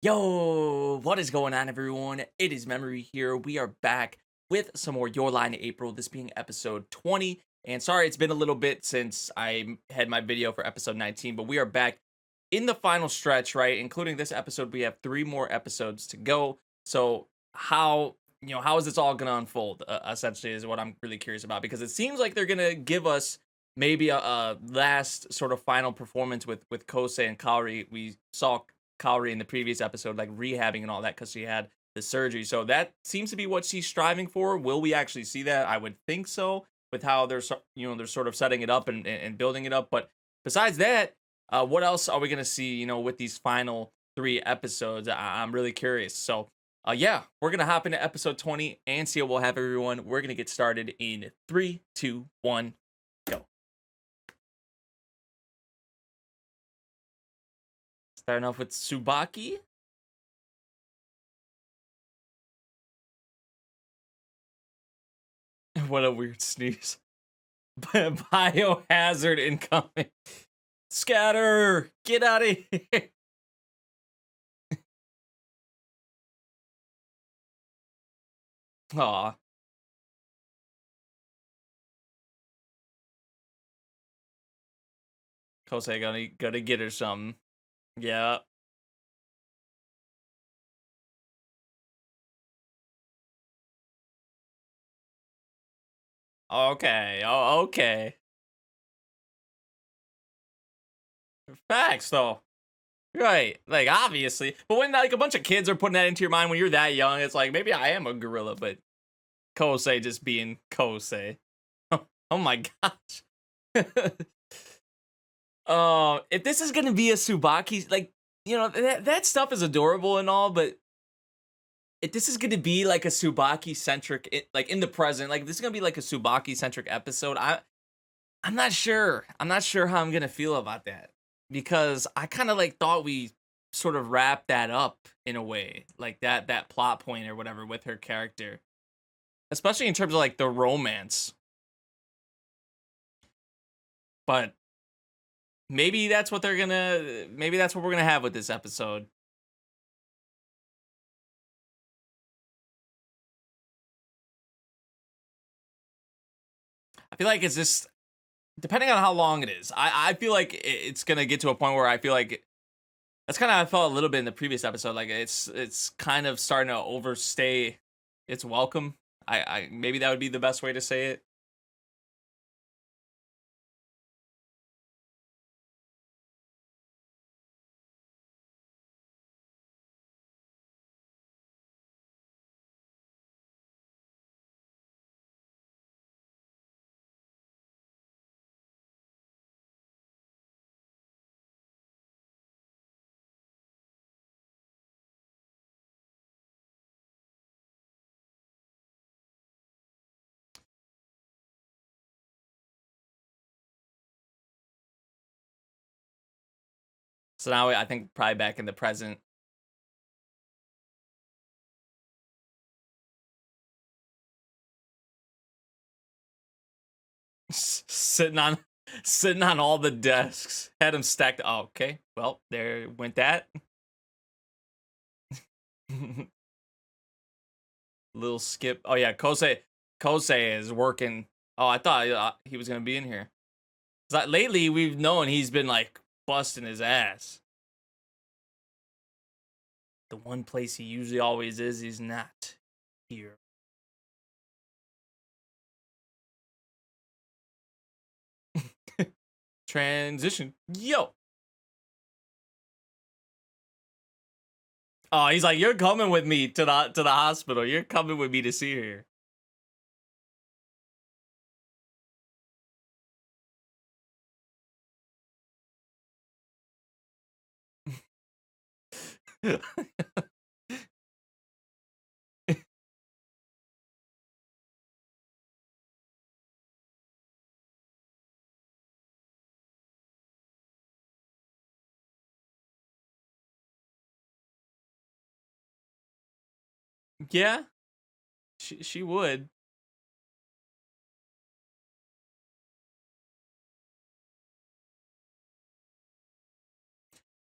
Yo, what is going on, everyone? It is Memory here. We are back with some more Your Line April, this being episode 20. And sorry, it's been a little bit since I had my video for episode 19, but we are back in the final stretch, right? Including this episode, we have 3 more episodes to go. So how is this all going to unfold, essentially, is what I'm really curious about. Because it seems like they're going to give us maybe a last sort of final performance with Kosei and Kaori. We saw Kaori in the previous episode, like rehabbing and all that because she had the surgery. So that seems to be what she's striving for. Will we actually see that? I would think so, with how they're sort of setting it up and building it up. But besides that, what else are we gonna see? With these final 3 episodes, I'm really curious. So yeah, we're gonna hop into episode 20 and see what we'll have, everyone. We're gonna get started in 3, 2, 1, go. Starting off with Tsubaki. What a weird sneeze. Biohazard incoming. Scatter! Get out of here! Aw. Kosei gonna get her something. Yeah. Okay. Oh, okay. Facts, though. Right. Like, obviously. But when, like, a bunch of kids are putting that into your mind when you're that young, it's like, maybe I am a gorilla, but Kosei just being Kosei. Oh my gosh. If this is gonna be a Tsubaki, like, that stuff is adorable and all, but if this is gonna be like a Tsubaki centric, like in the present, like this is gonna be like a Tsubaki centric episode, I'm not sure. I'm not sure how I'm gonna feel about that, because I kind of like thought we sort of wrapped that up in a way, like that plot point or whatever with her character, especially in terms of like the romance. But maybe that's what maybe that's what we're gonna have with this episode. I feel like it's just depending on how long it is. I feel like it's gonna get to a point where I feel like that's kind of how I felt a little bit in the previous episode. Like it's kind of starting to overstay its welcome. I maybe that would be the best way to say it. So now I think probably back in the present. Sitting on all the desks. Had them stacked. Oh, okay. Well, there went that. Little skip. Oh yeah, Kosei is working. Oh, I thought he was gonna be in here. Lately we've known he's been like busting his ass. The one place he usually always is, he's not here. Transition. Yo. Oh, he's like, you're coming with me to the hospital. You're coming with me to see her. Yeah, she would.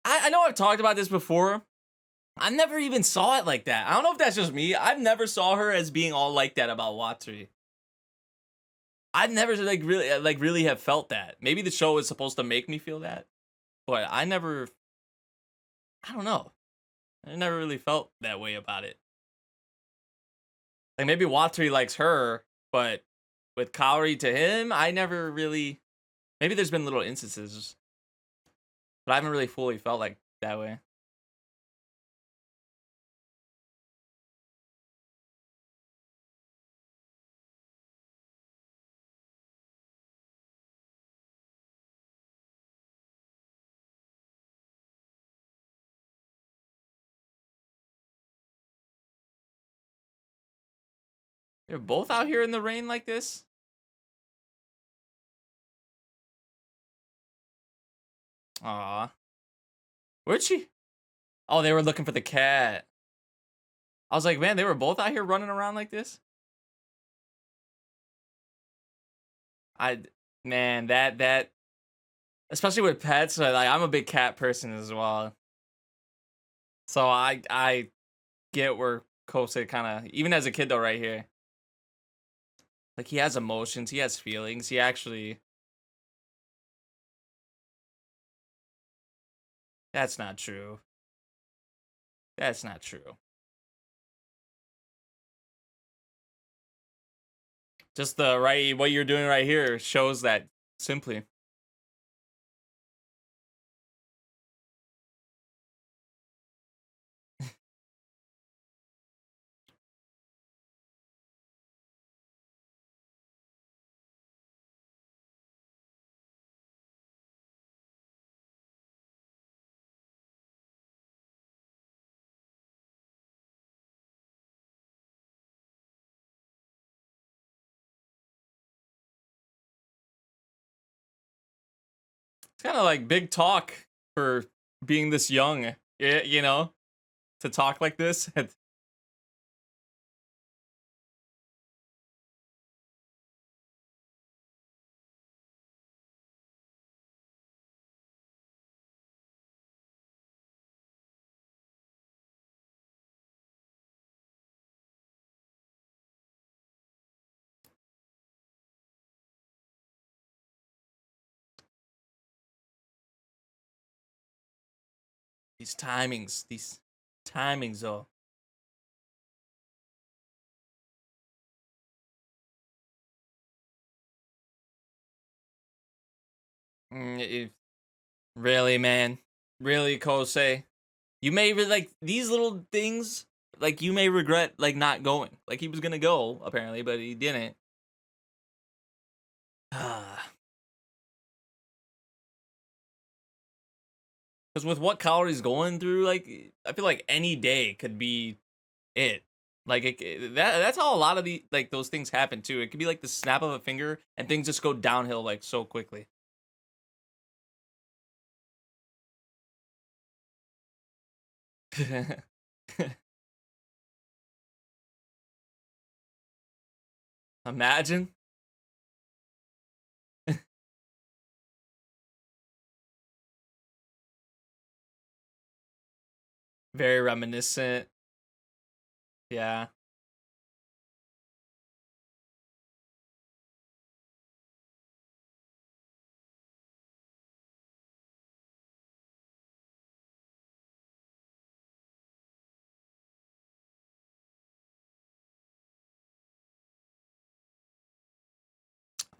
I know I've talked about this before, I never even saw it like that. I don't know if that's just me. I've never saw her as being all like that about Watari. I've never really have felt that. Maybe the show is supposed to make me feel that, but I never. I don't know. I never really felt that way about it. Like maybe Watari likes her, but with Kaori to him, I never really. Maybe there's been little instances, but I haven't really fully felt like that way. They're both out here in the rain like this? Aw. Where'd she? Oh, they were looking for the cat. I was like, man, they were both out here running around like this? I, man, that, especially with pets, like, I'm a big cat person as well. So I get where Kose kind of, even as a kid though, right here. Like, he has emotions, he has feelings, he actually... That's not true. That's not true. Just the right, what you're doing right here shows that simply. It's kind of like big talk for being this young, you know, to talk like this. These timings, though. Really, man, really, Kosei. You may like these little things. Like you may regret like not going. Like he was gonna go apparently, but he didn't. Because with what Kaori's going through, like I feel like any day could be it. Like that's how a lot of the like those things happen too. It could be like the snap of a finger, and things just go downhill like so quickly. Imagine. Very reminiscent. Yeah.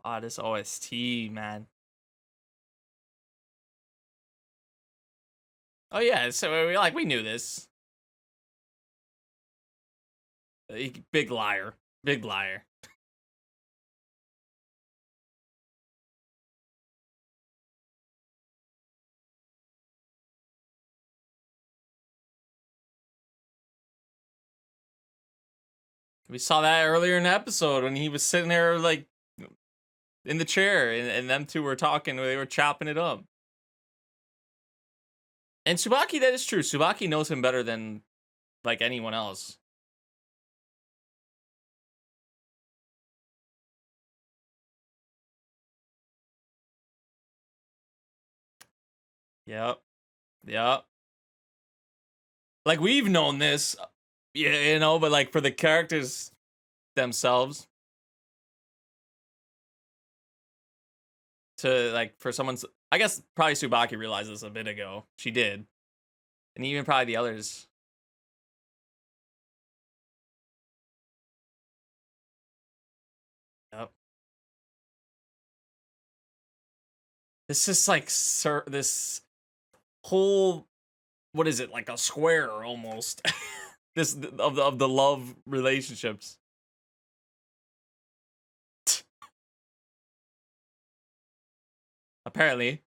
Ah, this OST, man. Oh yeah, so we knew this. Big liar. Big liar. We saw that earlier in the episode when he was sitting there like in the chair and them two were talking, they were chopping it up. And Tsubaki, that is true. Tsubaki knows him better than like anyone else. Yep. Yep. Like, we've known this, yeah, you know, but like for the characters themselves to like for someone's, I guess probably Tsubaki realized this a bit ago. She did, and even probably the others. Yep. This is like this whole, what is it, like a square almost? This of the love relationships. Apparently,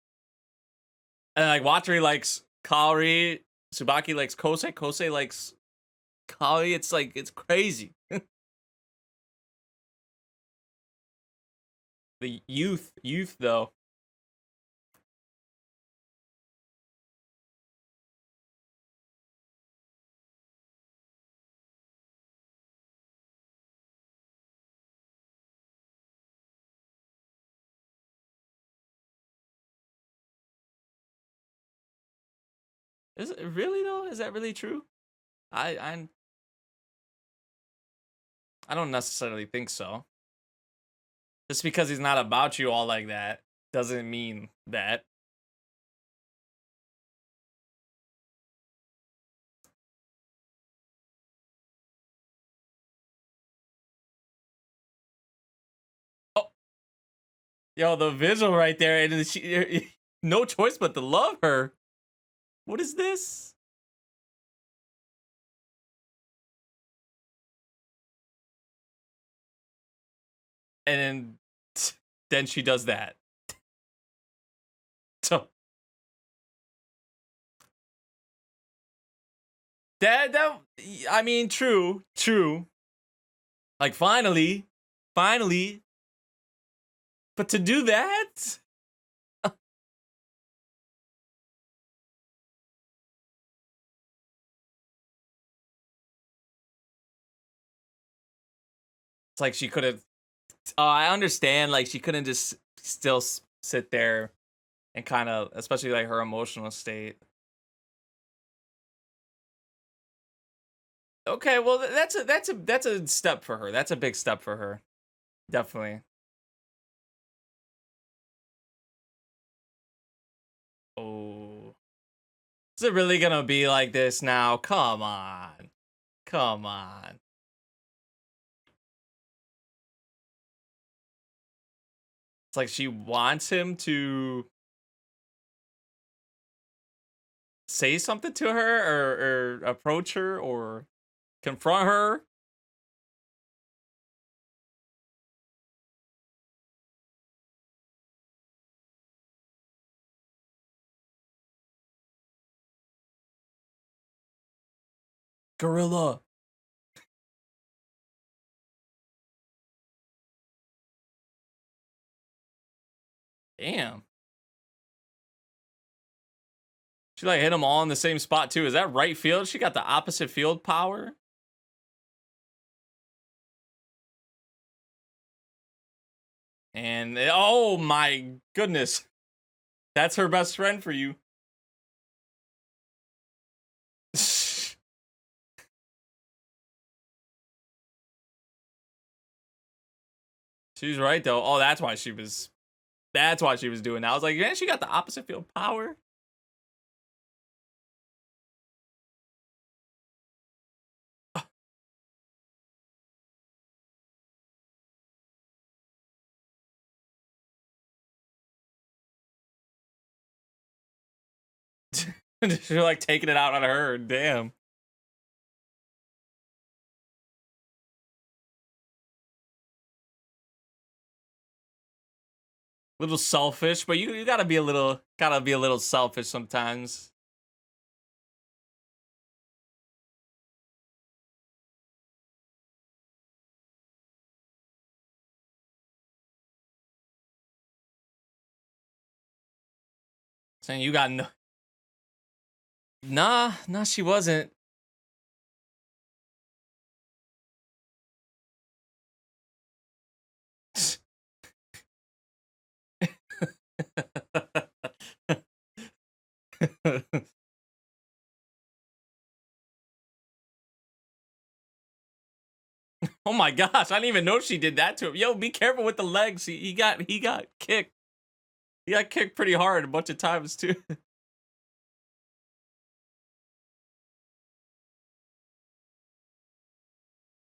and like Watari likes Kaori, Tsubaki likes Kosei, Kosei likes Kaori. It's like it's crazy. The youth though. Is it really though? Is that really true? I I don't necessarily think so. Just because he's not about you all like that doesn't mean that. Oh, yo, the visual right there, and she no choice but to love her. What is this? And then she does that. So that I mean, true. Like finally, but to do that, it's like she could have. I understand, like she couldn't just still sit there and kind of, especially like her emotional state. Okay, well that's a step for her. That's a big step for her. Definitely. Oh, is it really gonna be like this now? Come on, come on. It's like she wants him to say something to her or approach her or confront her. Gorilla. Damn. She like hit them all in the same spot too. Is that right field? She got the opposite field power. And oh my goodness. That's her best friend for you. She's right though. Oh, that's why she was doing that. I was like, man, she got the opposite field power. She's like taking it out on her. Damn. Little selfish, but you gotta be a little selfish sometimes. Saying you got no. Nah, she wasn't. Oh my gosh, I didn't even know she did that to him. Yo, be careful with the legs. He got kicked. He got kicked pretty hard a bunch of times too.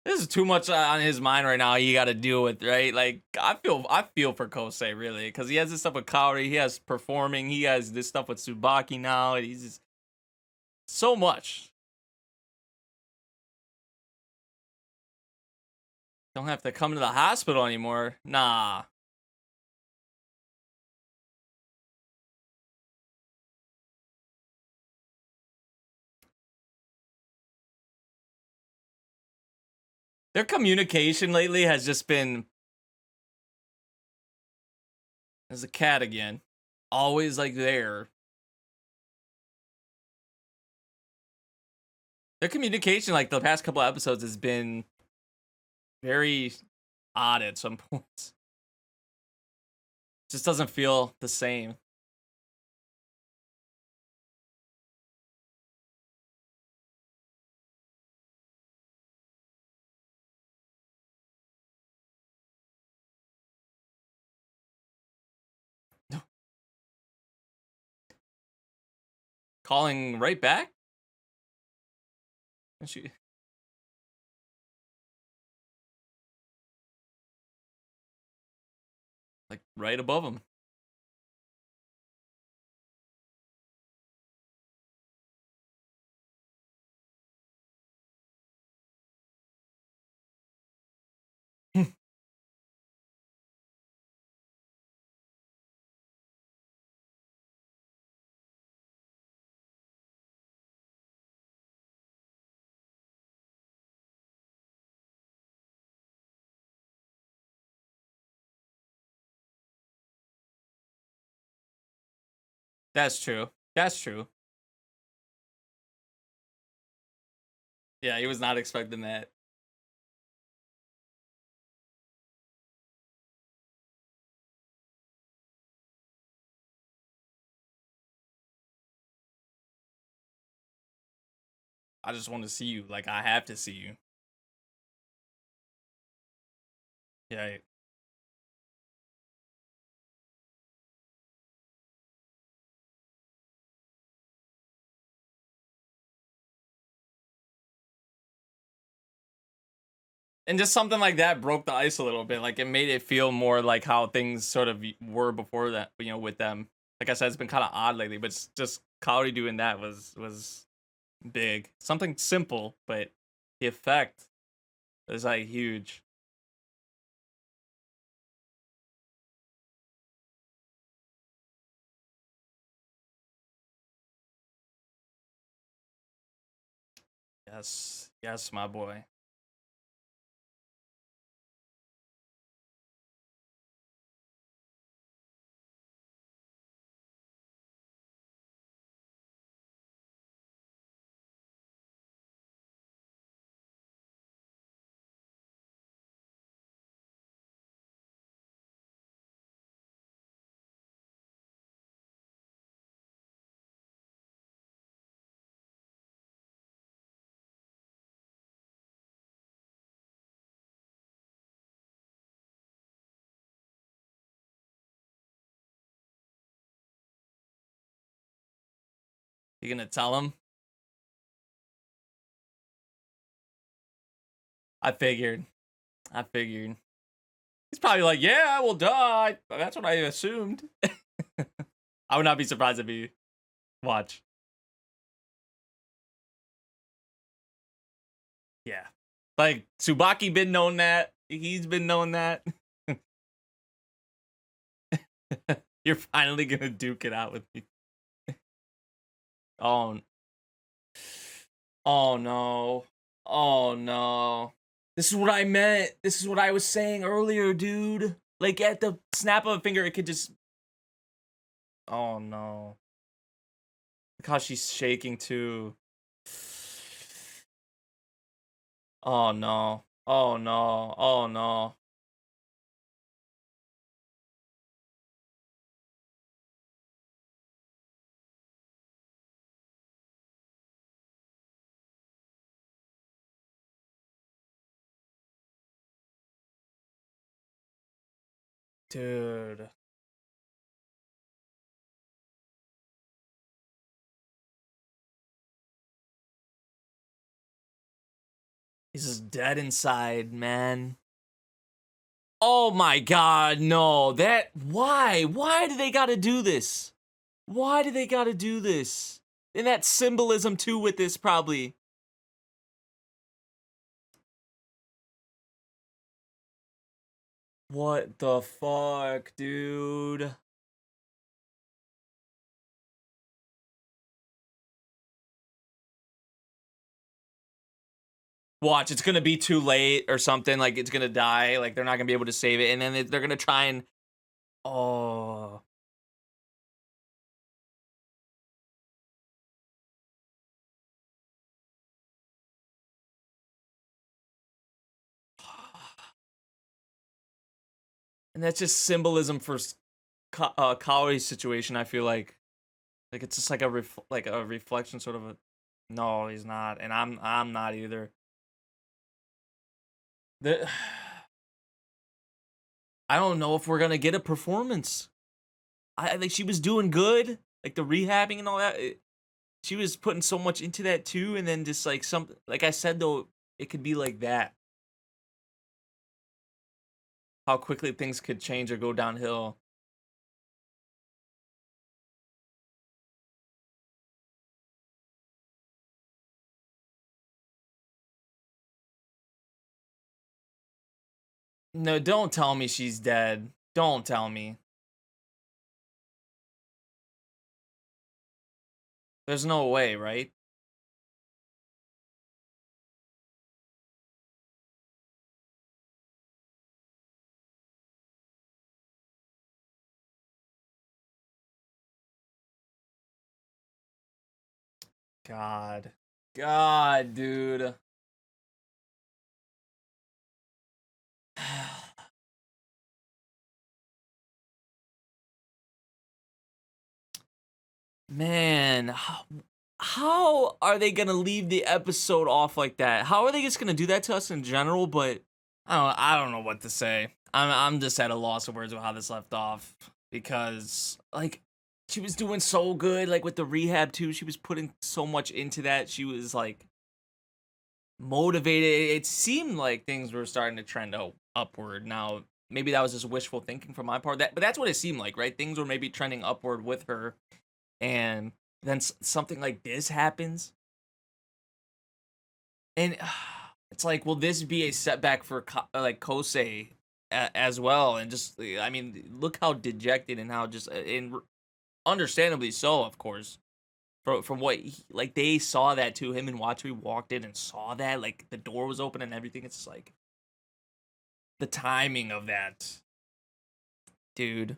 This is too much on his mind right now. You got to deal with, right? Like I feel for Kosei really, because he has this stuff with Kaori, he has performing, he has this stuff with Tsubaki now. And he's just so much. Don't have to come to the hospital anymore. Nah. Their communication lately has just been. There's a cat again. Always like there. Their communication, like the past couple episodes, has been very odd at some points. Just doesn't feel the same. Calling right back? And she. Like right above him. That's true. That's true. Yeah, he was not expecting that. I just want to see you. Like, I have to see you. Yeah. And just something like that broke the ice a little bit. Like, it made it feel more like how things sort of were before that, you know, with them. Like I said, it's been kind of odd lately, but just Kaori doing that was big. Something simple, but the effect is like huge. Yes, yes, my boy. You gonna tell him? I figured. I figured. He's probably like, yeah, I will die. That's what I assumed. I would not be surprised if he watch. Yeah. Like, Tsubaki been known that. He's been known that. You're finally gonna duke it out with me. Oh, oh no. Oh no. This is what I meant. This is what I was saying earlier, dude. Like at the snap of a finger, it could just. Oh no. Look how she's shaking too. Oh no. Oh no. Oh no. Dude. He's just dead inside, man. Oh my god, no. Why? Why do they gotta do this? Why do they gotta do this? And that symbolism too with this, probably. What the fuck, dude? Watch, it's gonna be too late or something. Like, it's gonna die. Like, they're not gonna be able to save it. And then they're gonna try and... Oh. And that's just symbolism for Kawai's situation, I feel like. Like, it's just like a reflection, sort of a... No, he's not. And I'm not either. The... I don't know if we're gonna get a performance. I think she was doing good, like the rehabbing and all that. She was putting so much into that too, and then just like something, like I said though, it could be like that. How quickly things could change or go downhill. No, don't tell me she's dead. Don't tell me. There's no way, right? God. God, dude. Man, how are they gonna leave the episode off like that? How are they just gonna do that to us in general? But I don't know what to say. I'm just at a loss of words with how this left off, because like she was doing so good, like with the rehab too. She was putting so much into that. She was like motivated. It seemed like things were starting to trend upward. Now maybe that was just wishful thinking from my part. But that's what it seemed like, right? Things were maybe trending upward with her, and then something like this happens, and it's like, will this be a setback for like Kosei as well? And just, I mean, look how dejected and how just, and understandably so, of course, from what like they saw that too. Him and Watari walked in and saw that, like the door was open and everything. It's just like the timing of that, dude.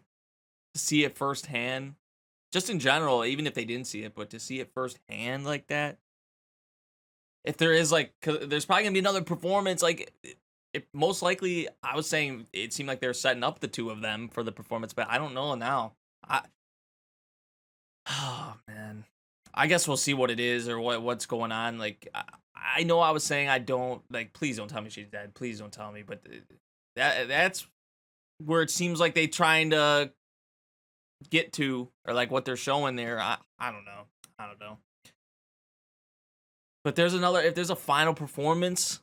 To see it firsthand, just in general, even if they didn't see it, but to see it firsthand like that. If there is like, there's probably gonna be another performance. Like, it most likely, I was saying it seemed like they're setting up the two of them for the performance, but I don't know now. Oh man, I guess we'll see what it is or what's going on. Like, I know I was saying I don't like. Please don't tell me she's dead. Please don't tell me. But that's where it seems like they trying to get to, or like what they're showing there. I don't know. I don't know. But there's another. If there's a final performance,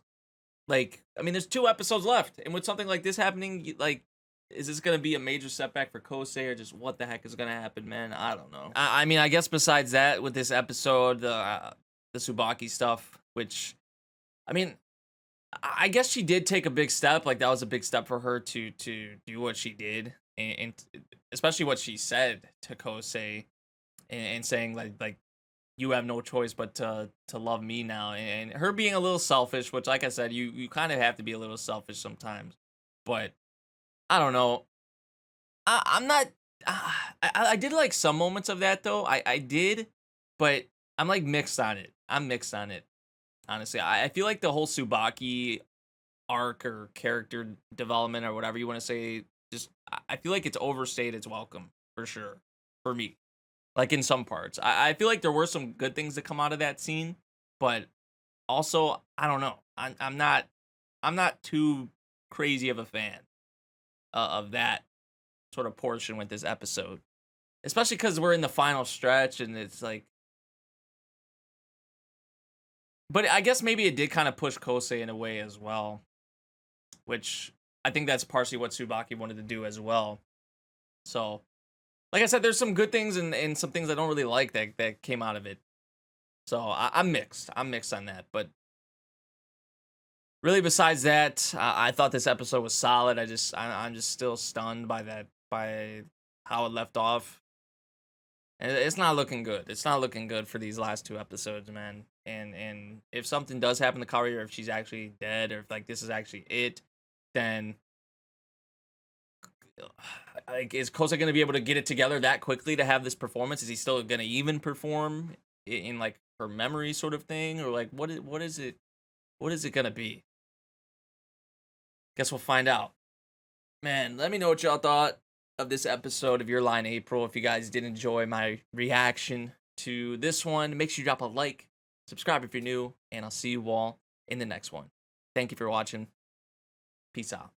like, I mean, there's 2 episodes left, and with something like this happening, like, is this gonna be a major setback for Kosei, or just what the heck is gonna happen, man? I don't know. I mean, I guess besides that, with this episode, the Tsubaki stuff, which, I mean, I guess she did take a big step. Like, that was a big step for her to do what she did, and especially what she said to Kosei, and saying like you have no choice but to love me now, and her being a little selfish, which, like I said, you kind of have to be a little selfish sometimes. But I don't know. I'm not. I did like some moments of that though. I did, but I'm like mixed on it. I'm mixed on it. Honestly, I feel like the whole Tsubaki arc or character development or whatever you want to say, just I feel like it's overstayed its welcome for sure for me. Like, in some parts, I feel like there were some good things that come out of that scene, but also I don't know. I'm not too crazy of a fan of that. sort of portion with this episode, especially because we're in the final stretch and it's like. But I guess maybe it did kind of push Kosei in a way as well, which I think that's partially what Tsubaki wanted to do as well. So, like I said, there's some good things and some things I don't really like that came out of it. So I'm mixed. I'm mixed on that. But really, besides that, I thought this episode was solid. I'm just still stunned by how it left off. And it's not looking good. It's not looking good for these last 2 episodes, man. And if something does happen to Kari, or if she's actually dead, or if like this is actually it, then like is Kosei gonna be able to get it together that quickly to have this performance? Is he still gonna even perform in like her memory sort of thing, or like what is it gonna be? Guess we'll find out. Man, let me know what y'all thought of this episode of Your Line April. If you guys did enjoy my reaction to this one, make sure you drop a like, subscribe if you're new, and I'll see you all in the next one. Thank you for watching. Peace out.